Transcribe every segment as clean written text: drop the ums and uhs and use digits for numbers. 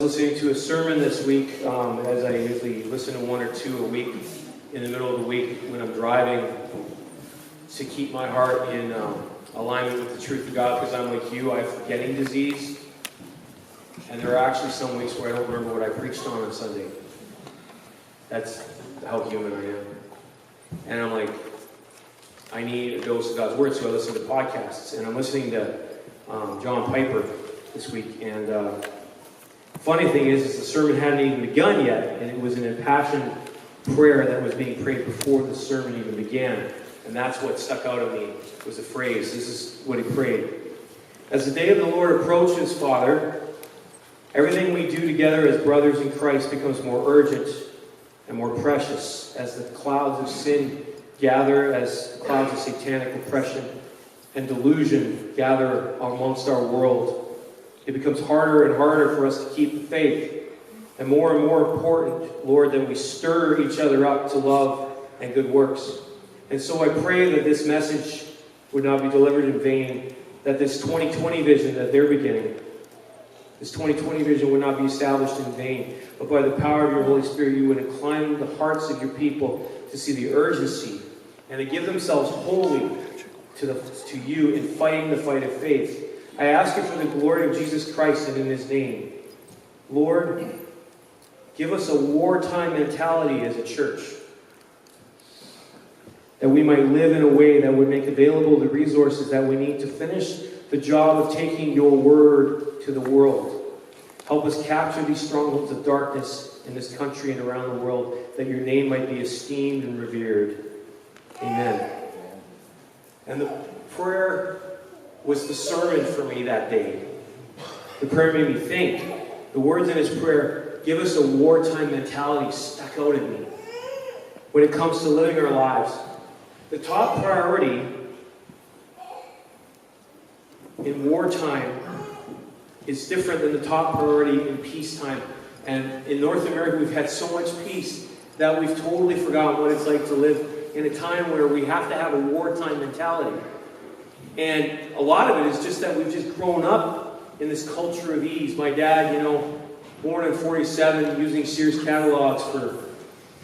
listening to a sermon this week, as I usually listen to one or two a week in the middle of the week when I'm driving, to keep my heart in alignment with the truth of God, because I'm like you, I have forgetting disease. And there are actually some weeks where I don't remember what I preached on Sunday. That's how human I am. And I'm like, I need a dose of God's Word, so I listen to podcasts. And I'm listening to John Piper this week. And funny thing is the sermon hadn't even begun yet, and it was an impassioned prayer that was being prayed before the sermon even began. And that's what stuck out at me, was a phrase. This is what he prayed. As the day of the Lord approaches, Father, everything we do together as brothers in Christ becomes more urgent and more precious as the clouds of sin gather, as clouds of satanic oppression and delusion gather amongst our world. It becomes harder and harder for us to keep the faith. And more important, Lord, that we stir each other up to love and good works. And so I pray that this message would not be delivered in vain, that this 2020 vision that they're beginning, this 2020 vision would not be established in vain, but by the power of your Holy Spirit, you would incline the hearts of your people to see the urgency and to give themselves wholly to you in fighting the fight of faith. I ask you for the glory of Jesus Christ and in his name. Lord, give us a wartime mentality as a church, that we might live in a way that would make available the resources that we need to finish the job of taking your word to the world. Help us capture these strongholds of darkness in this country and around the world, that your name might be esteemed and revered. Amen. And the prayer was the sermon for me that day. The prayer made me think. The words in his prayer, give us a wartime mentality, stuck out at me when it comes to living our lives. The top priority in wartime is different than the top priority in peacetime. And in North America, we've had so much peace that we've totally forgotten what it's like to live in a time where we have to have a wartime mentality. And a lot of it is just that we've just grown up in this culture of ease. My dad, born in 47, using Sears catalogs for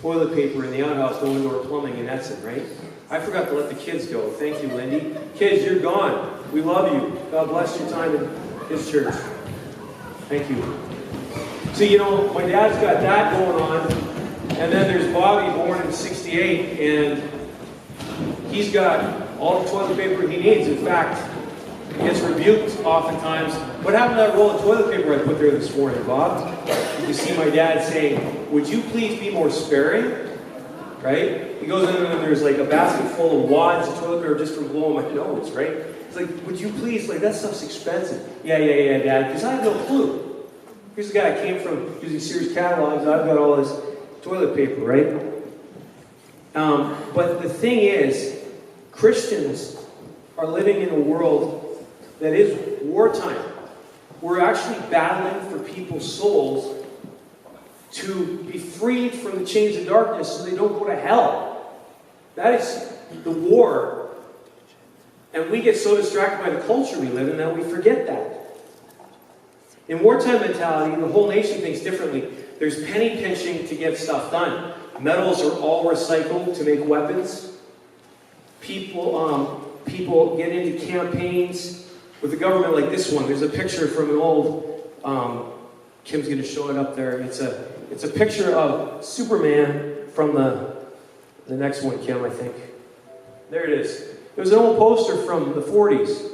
toilet paper in the outhouse, no indoor plumbing in Edson, right? I forgot to let the kids go. Thank you, Lindy. Kids, you're gone. We love you. God bless your time in his church. Thank you. So, my dad's got that going on. And then there's Bobby, born in 68, and he's got all the toilet paper he needs. In fact, he gets rebuked oftentimes. What happened to that roll of toilet paper I put there this morning, Bob? You can see my dad saying, would you please be more sparing? Right? He goes in and there's like a basket full of wads of toilet paper just from blowing my nose, right? It's like, would you please, that stuff's expensive. Yeah, Dad, because I have no clue. Here's the guy I came from using Sears catalogs, and I've got all this toilet paper, right? But the thing is, Christians are living in a world that is wartime. We're actually battling for people's souls to be freed from the chains of darkness so they don't go to hell. That is the war. And we get so distracted by the culture we live in that we forget that. In wartime mentality, the whole nation thinks differently. There's penny pinching to get stuff done. Metals are all recycled to make weapons. People get into campaigns with the government like this one. There's a picture from an old, Kim's going to show it up there. It's a picture of Superman from the next one, Kim, I think. There it is. It was an old poster from the 40s.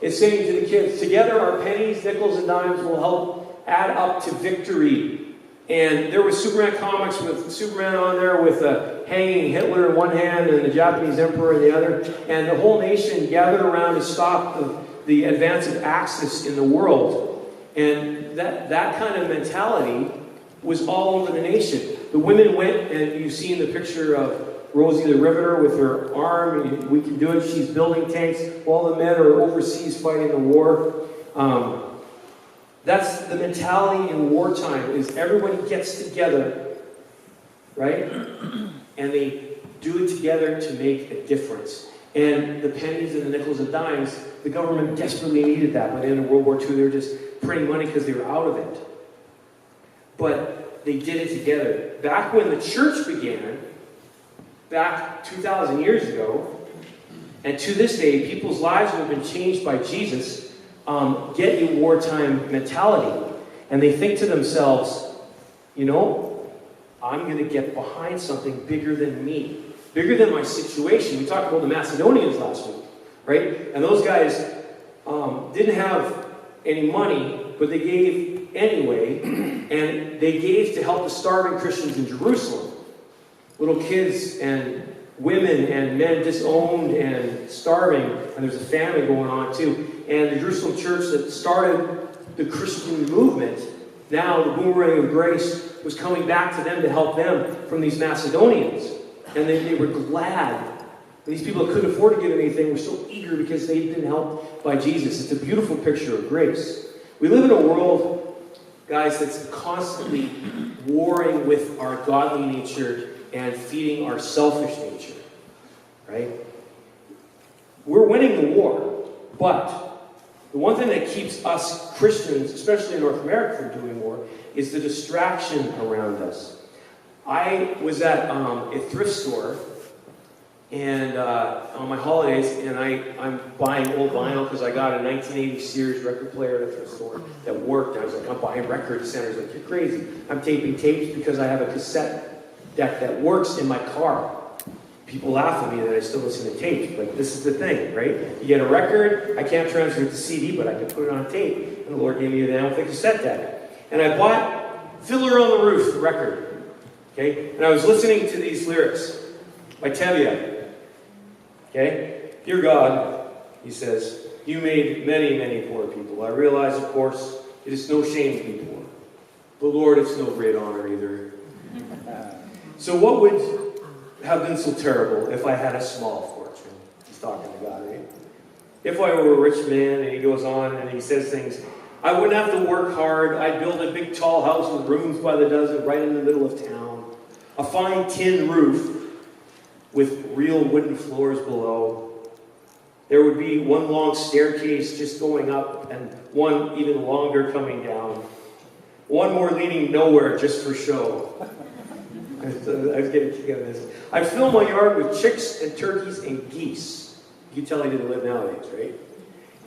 It's saying to the kids, together our pennies, nickels, and dimes will help add up to victory. And there was Superman comics with Superman on there with a hanging Hitler in one hand and the Japanese emperor in the other. And the whole nation gathered around to stop the advance of Axis in the world. And that kind of mentality was all over the nation. The women went, and you've seen the picture of Rosie the Riveter with her arm. We can do it. She's building tanks. All the men are overseas fighting the war. That's the mentality in wartime, is everybody gets together, right? And they do it together to make a difference. And the pennies and the nickels and dimes, the government desperately needed that. By the end of World War II, they were just printing money because they were out of it. but they did it together. Back when the church began, back 2,000 years ago, and to this day, people's lives have been changed by Jesus, get a wartime mentality. And they think to themselves, you know, I'm going to get behind something bigger than me, bigger than my situation. We talked about the Macedonians last week, right? And those guys didn't have any money, but they gave anyway, and they gave to help the starving Christians in Jerusalem. Little kids and women and men disowned and starving, and there's a famine going on too. And the Jerusalem church that started the Christian movement, now the boomerang of grace was coming back to them to help them from these Macedonians. And they were glad. These people that couldn't afford to give anything were so eager because they'd been helped by Jesus. It's a beautiful picture of grace. We live in a world, guys, that's constantly warring with our godly nature and feeding our selfish nature, right? We're winning the war, but the one thing that keeps us Christians, especially in North America, from doing war is the distraction around us. I was at a thrift store and on my holidays, and I'm buying old vinyl because I got a 1980 Sears record player at a thrift store that worked. I was like, I'm buying record centers like you're crazy. I'm taping tapes because I have a cassette deck that works in my car. People laugh at me that I still listen to tapes, but this is the thing, right? You get a record, I can't transfer it to CD, but I can put it on tape. And the Lord gave me an Amplified cassette deck. And I bought Fiddler on the Roof, the record. Okay? And I was listening to these lyrics by Tevye. Okay? Dear God, he says, you made many, many poor people. I realize, of course, it is no shame to be poor. But Lord, it's no great honor either. So what would have been so terrible if I had a small fortune? He's talking to God, right? If I were a rich man, and he goes on and he says things, I wouldn't have to work hard. I'd build a big tall house with rooms by the dozen right in the middle of town. A fine tin roof with real wooden floors below. There would be one long staircase just going up and one even longer coming down. One more leading nowhere just for show. I was getting a kick out of this. I'd fill my yard with chicks and turkeys and geese. You can tell I didn't live nowadays, right?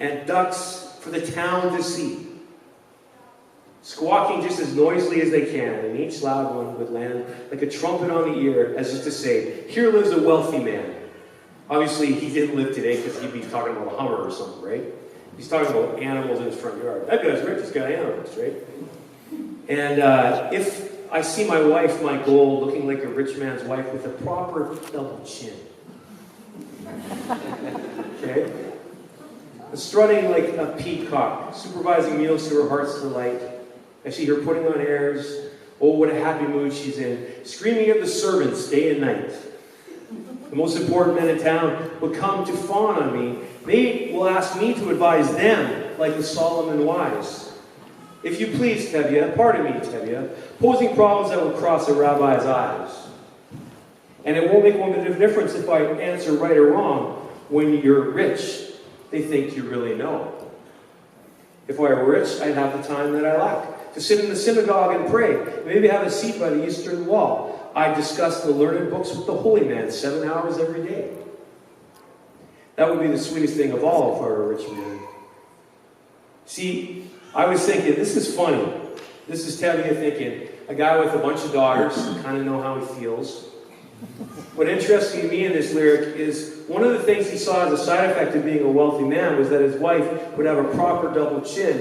And ducks for the town to see. Squawking just as noisily as they can, and each loud one would land like a trumpet on the ear, as if to say, here lives a wealthy man. Obviously, he didn't live today because he'd be talking about a Hummer or something, right? He's talking about animals in his front yard. That guy's rich, he's got animals, right? And if I see my wife, my goal, looking like a rich man's wife with a proper double chin. Okay? Strutting like a peacock, supervising meals to her heart's delight. I see her putting on airs. Oh, what a happy mood she's in. Screaming at the servants day and night. The most important men in town will come to fawn on me. They will ask me to advise them like the Solomon wise. If you please, Tevye, pardon me, Tevye, posing problems that will cross a rabbi's eyes. And it won't make one bit of difference if I answer right or wrong. When you're rich, they think you really know. If I were rich, I'd have the time that I lack to sit in the synagogue and pray. Maybe have a seat by the eastern wall. I discuss the learned books with the holy man 7 hours every day. That would be the sweetest thing of all if I were a rich man. See, I was thinking, this is funny. This is Tevye thinking, a guy with a bunch of daughters, kind of know how he feels. What interesting to me in this lyric is one of the things he saw as a side effect of being a wealthy man was that his wife would have a proper double chin,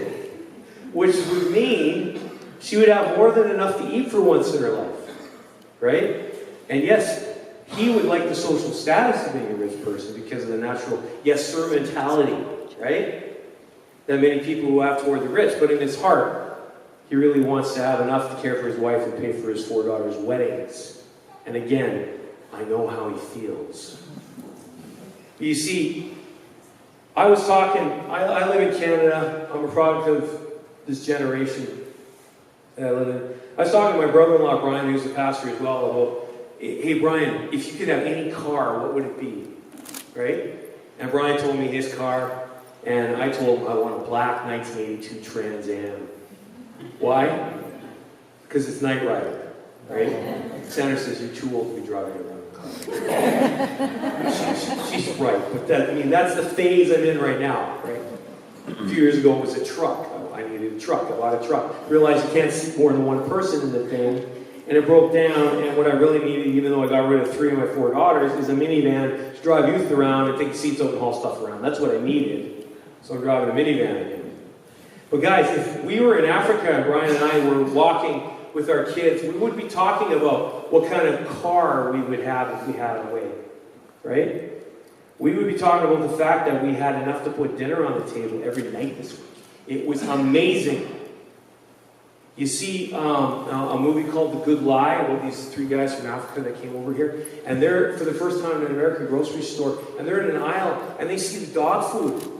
which would mean she would have more than enough to eat for once in her life, right? And yes, he would like the social status of being a rich person because of the natural yes sir mentality, right? That many people who have toward the rich, but in his heart, he really wants to have enough to care for his wife and pay for his 4 daughters' weddings. And again, I know how he feels. But you see, I was talking, I live in Canada. I'm a product of this generation that I live in. I was talking to my brother-in-law, Brian, who's a pastor as well, about, hey, Brian, if you could have any car, what would it be? Right? And Brian told me his car, and I told him I want a black 1982 Trans Am. Why? because it's Knight Rider, right? Sandra says, you're too old to be driving around a car. she's right, but that's the phase I'm in right now, right? A few years ago, it was a truck. I needed a truck. I bought a truck. Realized you can't seat more than one person in the thing, and it broke down. And what I really needed, even though I got rid of 3 of my 4 daughters, is a minivan to drive youth around and take the seats out and haul stuff around. That's what I needed. So I'm driving a minivan again. But guys, if we were in Africa, Brian and I were walking with our kids, we would be talking about what kind of car we would have if we had a way, right? We would be talking about the fact that we had enough to put dinner on the table every night this week. It was amazing. You see a movie called The Good Lie about these 3 guys from Africa that came over here, and they're for the first time in an American grocery store, and they're in an aisle, and they see the dog food.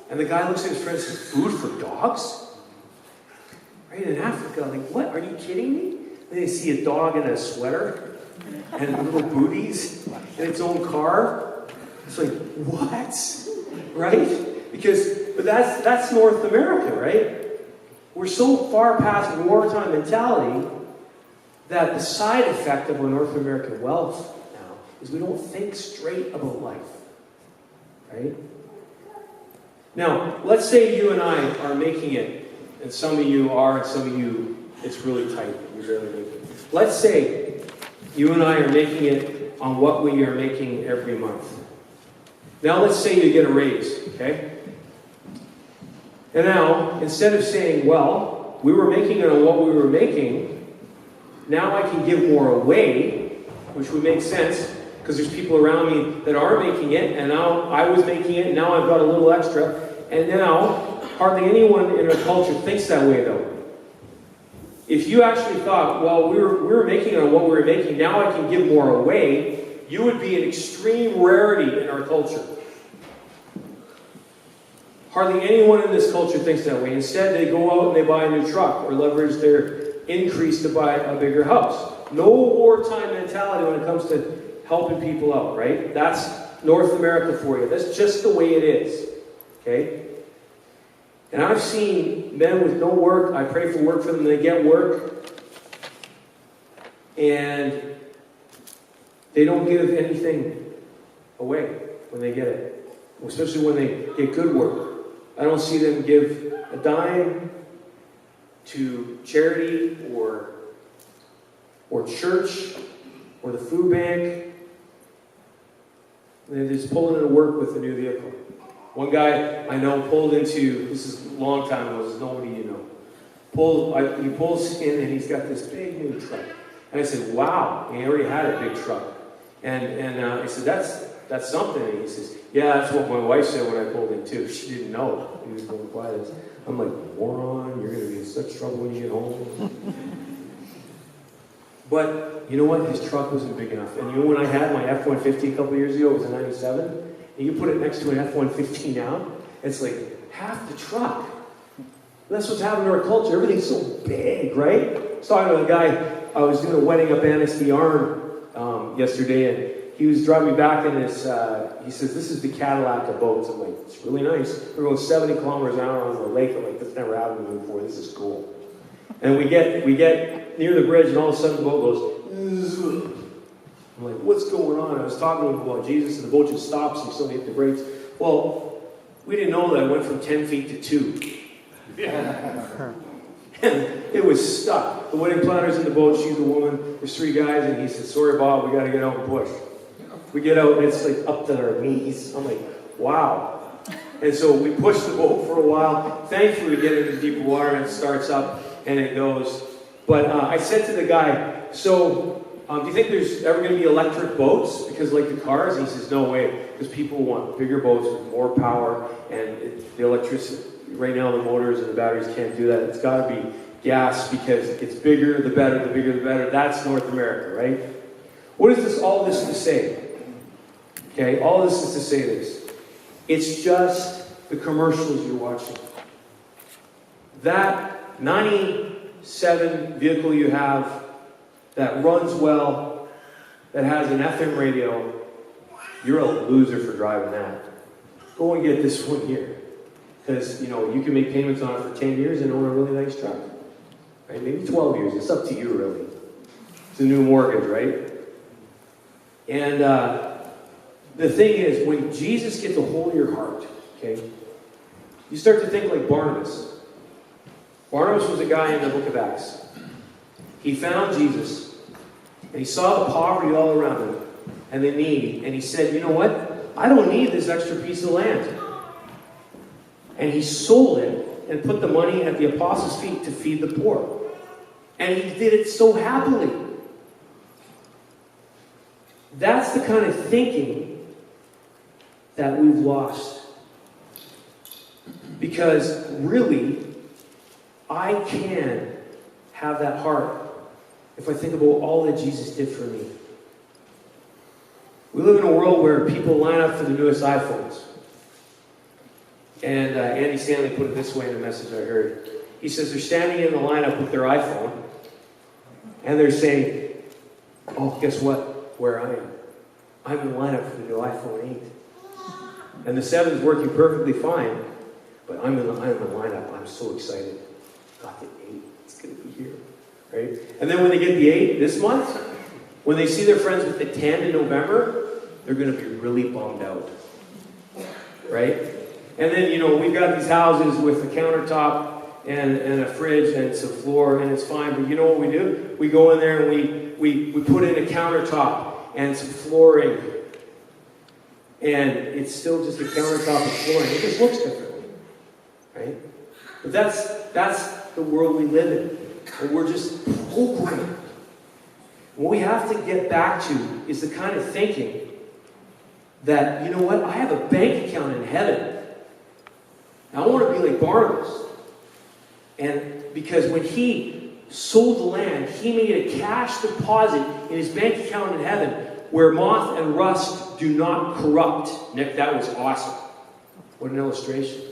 And the guy looks at his friend and says, food for dogs? Right, in Africa, like, what? Are you kidding me? And they see a dog in a sweater, and little booties, and its own car. It's like, what? Right? But that's North America, right? We're so far past wartime mentality that the side effect of our North American wealth now is we don't think straight about life. Right? Now, let's say you and I are making it, and some of you are, and some of you, it's really tight. You're barely making it. Let's say you and I are making it on what we are making every month. Now let's say you get a raise, okay? And now, instead of saying, well, we were making it on what we were making, now I can give more away, which would make sense, because there's people around me that are making it, and now I was making it, and now I've got a little extra, and now hardly anyone in our culture thinks that way, though. If you actually thought, well, we were making it on what we were making, now I can give more away, you would be an extreme rarity in our culture. Hardly anyone in this culture thinks that way. Instead, they go out and they buy a new truck or leverage their increase to buy a bigger house. No wartime mentality when it comes to helping people out, right? That's North America for you. That's just the way it is, okay? And I've seen men with no work. I pray for work for them. They get work, and they don't give anything away when they get it, especially when they get good work. I don't see them give a dime to charity or church or the food bank. They're just pulling into work with a new vehicle. One guy I know pulled into, this is a long time ago, this is nobody you know. He pulls in and he's got this big new truck. And I said, wow, he already had a big truck. And I said, that's something. And he says, yeah, that's what my wife said when I pulled in too. She didn't know he was going to buy this. I'm like, moron, you're going to be in such trouble when you get home. But you know what? His truck wasn't big enough. And you know when I had my F-150 a couple years ago, it was a 97, and you put it next to an F-150 now, it's like half the truck. And that's what's happening to our culture. Everything's so big, right? I was talking to a guy, I was doing a wedding up Annecy Arm yesterday, and he was driving me back in this, he says, this is the Cadillac of boats. I'm like, it's really nice. We're going 70 kilometers an hour on the lake. I'm like, that's never happened to me before. This is cool. And we get near the bridge, and all of a sudden the boat goes, I'm like, what's going on? I was talking to him about Jesus, and the boat just stops, and he still hit the brakes. Well, we didn't know that it went from 10 feet to 2. And it was stuck. The wedding planner's in the boat, she's a woman, there's 3 guys, and he said, sorry, Bob, we got to get out and push. We get out, and it's like up to our knees. I'm like, wow. And so we push the boat for a while. Thankfully, we get into deeper water, and it starts up, and it goes. But I said to the guy, so do you think there's ever going to be electric boats? Because like the cars? And he says, no way. Because people want bigger boats with more power, and the electricity, right now the motors and the batteries can't do that. It's got to be gas because it's bigger the better, the bigger the better. That's North America, right? What is all this to say? Okay, all this is to say this. It's just the commercials you're watching. That 97 vehicle you have that runs well, that has an FM radio, you're a loser for driving that. Go and get this one here. Because, you can make payments on it for 10 years and own a really nice truck. right? Maybe 12 years. It's up to you, really. It's a new mortgage, right? And the thing is, when Jesus gets a hold of your heart, okay, you start to think like Barnabas. Barnabas was a guy in the book of Acts. He found Jesus, and he saw the poverty all around him, and the need, and he said, you know what? I don't need this extra piece of land. And he sold it and put the money at the apostles' feet to feed the poor. And he did it so happily. That's the kind of thinking that we've lost. Because really, I can have that heart if I think about all that Jesus did for me. We live in a world where people line up for the newest iPhones. And Andy Stanley put it this way in a message I heard. He says they're standing in the lineup with their iPhone, and they're saying, oh, guess what? Where I am. I'm in the lineup for the new iPhone 8. And the 7 is working perfectly fine, but I'm in the lineup. I'm so excited. Got the 8. It's going to be here. Right? And then when they get the 8 this month, when they see their friends with the 10 in November, they're going to be really bummed out. Right? And then, we've got these houses with a countertop and a fridge and some floor, and it's fine. But you know what we do? We go in there and we put in a countertop and some flooring. And it's still just a countertop and flooring. It just looks differently. Right? But that's the world we live in. And we're just programmed. What we have to get back to is the kind of thinking that, you know what? I have a bank account in heaven. I want to be like Barnabas. And because when he sold the land, he made a cash deposit in his bank account in heaven where moth and rust do not corrupt. Nick, that was awesome. What an illustration.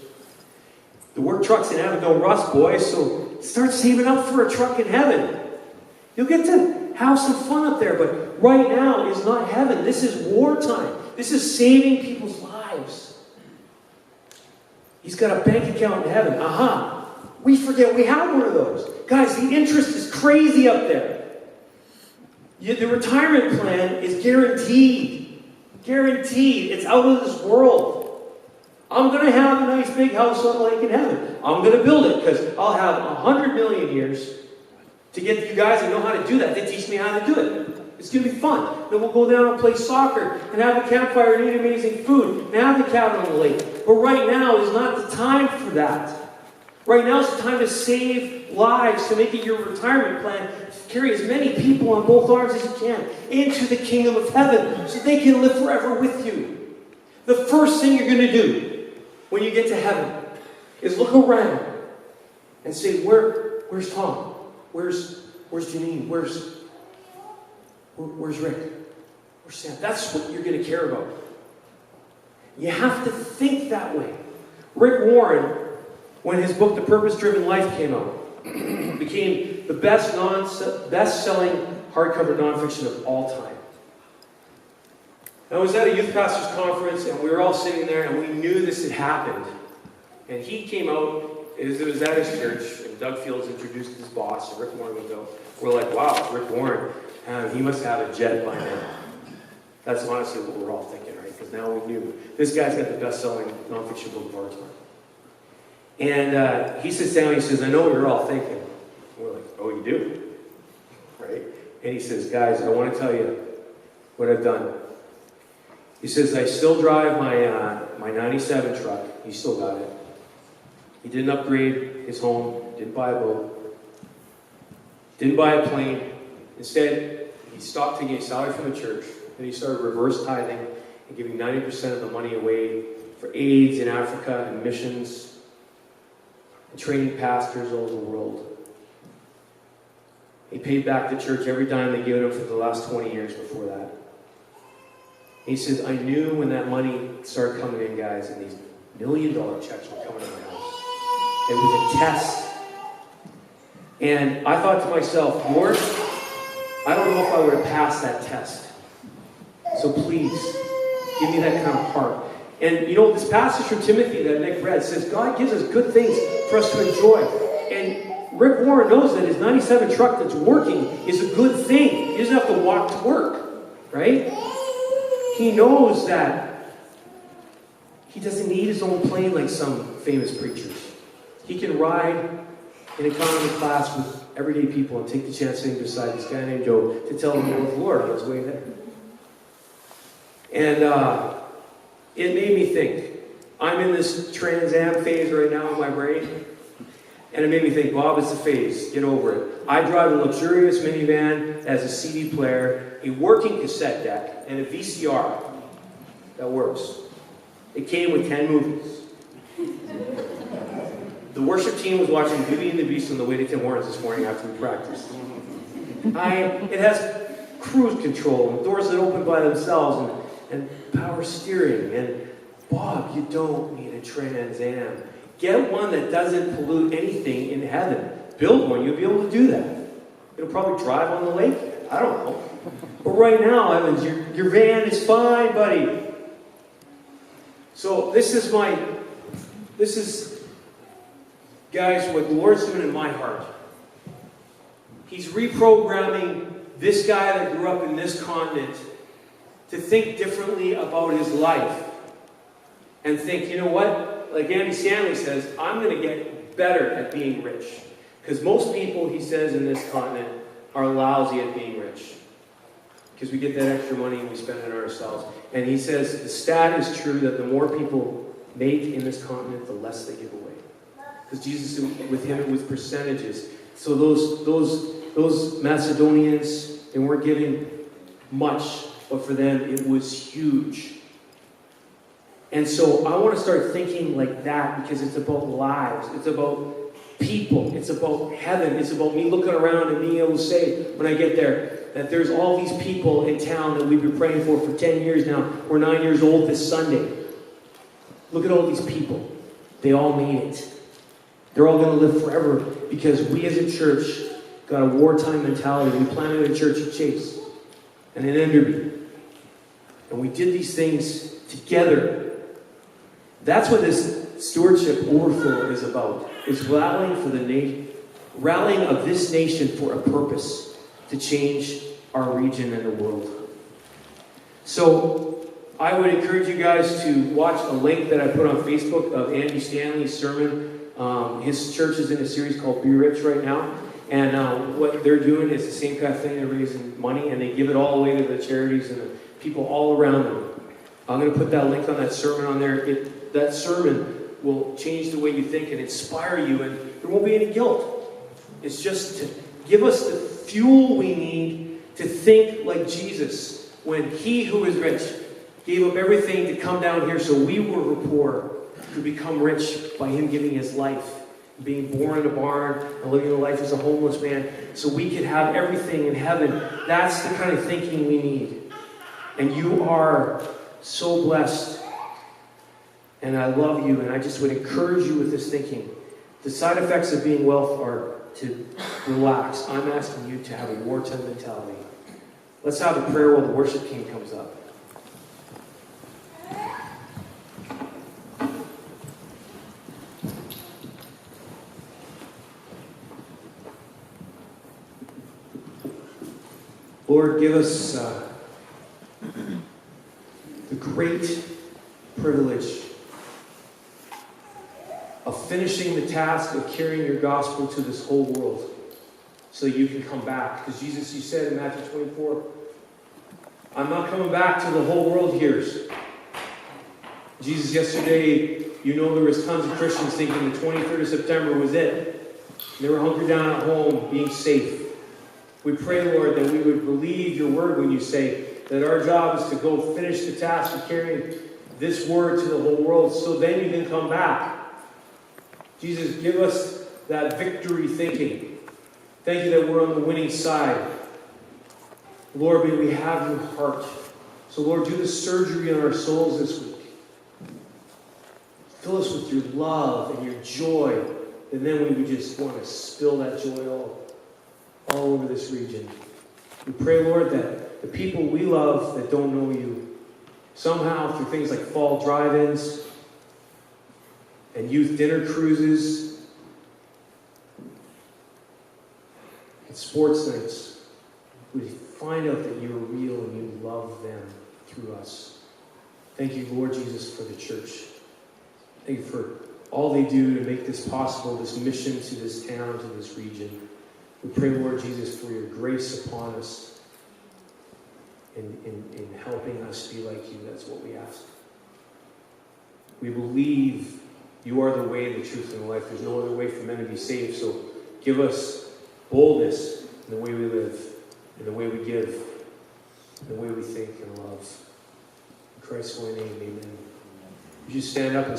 The work trucks in heaven don't rust, boys, so start saving up for a truck in heaven. You'll get to have some fun up there, but right now is not heaven. This is wartime. This is saving people's lives. He's got a bank account in heaven. We forget we have one of those. Guys, the interest is crazy up there. The retirement plan is guaranteed. Guaranteed. It's out of this world. I'm going to have a nice big house on the lake in heaven. I'm going to build it because I'll have 100 million years to get you guys that know how to do that. They teach me how to do it. It's going to be fun. Then we'll go down and play soccer and have a campfire and eat amazing food and have the cabin on the lake. But right now is not the time for that. Right now is the time to save lives, to make it your retirement plan, to carry as many people on both arms as you can into the kingdom of heaven so they can live forever with you. The first thing you're going to do when you get to heaven is look around and say, where's Tom? Where's Janine? Where's Rick? Where's Sam? That's what you're going to care about. You have to think that way. Rick Warren, when his book, The Purpose-Driven Life, came out, became the best-selling hardcover nonfiction of all time. I was at a youth pastors conference, and we were all sitting there, and we knew this had happened. And he came out, it was at his church, and Doug Fields introduced his boss, and Rick Warren went out. We're like, wow, Rick Warren, he must have a jet by now. That's honestly what we're all thinking, right? Because now we knew. This guy's got the best-selling nonfiction book of our time. And he sits down and he says, I know what you're all thinking. And we're like, oh, you do? Right? And he says, guys, I want to tell you what I've done. He says, I still drive my 97 truck. He still got it. He didn't upgrade his home, didn't buy a boat, didn't buy a plane. Instead, he stopped taking a salary from the church, and he started reverse tithing and giving 90% of the money away for AIDS in Africa and missions and training pastors all over the world. He paid back the church every dime they gave him for the last 20 years before that. He says, I knew when that money started coming in, guys, and these $1 million checks were coming in my house. It was a test. And I thought to myself, Lord, I don't know if I would have passed that test. So please, give me that kind of heart. And this passage from Timothy that Nick read says, God gives us good things for us to enjoy. And Rick Warren knows that his 97 truck that's working is a good thing. He doesn't have to walk to work, right? He knows that he doesn't need his own plane like some famous preachers. He can ride in economy class with everyday people and take the chance sitting beside this guy named Joe to tell him about the Lord on his way there. And it made me think. I'm in this Trans Am phase right now in my brain. And it made me think, Bob, it's a phase. Get over it. I drive a luxurious minivan that has a CD player, a working cassette deck, and a VCR that works. It came with 10 movies. The worship team was watching Beauty and the Beast on the way to Tim Hortons this morning after we practiced. It has cruise control and doors that open by themselves and power steering. And Bob, you don't need a Trans Am. Get one that doesn't pollute anything in heaven. Build one, you'll be able to do that. It'll probably drive on the lake. I don't know. But right now, Evans, your van is fine, buddy. So this is, guys, what the Lord's doing in my heart. He's reprogramming this guy that grew up in this continent to think differently about his life. And think, you know what? Like Andy Stanley says, I'm going to get better at being rich. Because most people, he says, in this continent are lousy at being rich. Because we get that extra money and we spend it on ourselves. And he says the stat is true that the more people make in this continent, the less they give away. Because Jesus, with him, it was percentages. So those Macedonians, they weren't giving much, but for them it was huge. And so I want to start thinking like that because it's about lives. It's about people. It's about heaven. It's about me looking around and being able to say when I get there that there's all these people in town that we've been praying for 10 years now. We're 9 years old this Sunday. Look at all these people. They all made it. They're all going to live forever because we as a church got a wartime mentality. We planted a church at Chase and in Enderby. And we did these things together. That's what this stewardship overflow is about. It's rallying of this nation for a purpose to change our region and the world. So I would encourage you guys to watch a link that I put on Facebook of Andy Stanley's sermon. His church is in a series called Be Rich right now. And what they're doing is the same kind of thing. They're raising money and they give it all away to the charities and the people all around them. I'm going to put that link on that sermon on there. That sermon will change the way you think and inspire you, and there won't be any guilt. It's just to give us the fuel we need to think like Jesus when he who is rich gave up everything to come down here so we were poor could become rich by him giving his life, being born in a barn and living a life as a homeless man so we could have everything in heaven. That's the kind of thinking we need. And you are so blessed. And I love you, and I just would encourage you with this thinking. The side effects of being wealth are to relax. I'm asking you to have a wartime mentality. Let's have a prayer while the worship team comes up. Lord, give us the great privilege of finishing the task of carrying your gospel to this whole world so you can come back. Because Jesus, you said in Matthew 24, I'm not coming back till the whole world hears. Jesus, yesterday, you know there was tons of Christians thinking the 23rd of September was it. They were hunkered down at home, being safe. We pray, Lord, that we would believe your word when you say that our job is to go finish the task of carrying this word to the whole world so then you can come back. Jesus, give us that victory thinking. Thank you that we're on the winning side. Lord, may we have your heart. So, Lord, do the surgery on our souls this week. Fill us with your love and your joy. And then we would just want to spill that joy all over this region. We pray, Lord, that the people we love that don't know you, somehow through things like fall drive-ins and youth dinner cruises sports nights, we find out that you're real and you love them through us. Thank you, Lord Jesus, for the church. Thank you for all they do to make this possible, this mission to this town, to this region. We pray, Lord Jesus, for your grace upon us in helping us be like you. That's what we ask. We believe you are the way, the truth, and the life. There's no other way for men to be saved. So give us boldness in the way we live, in the way we give, in the way we think and love. In Christ's holy name, amen. Would you stand up and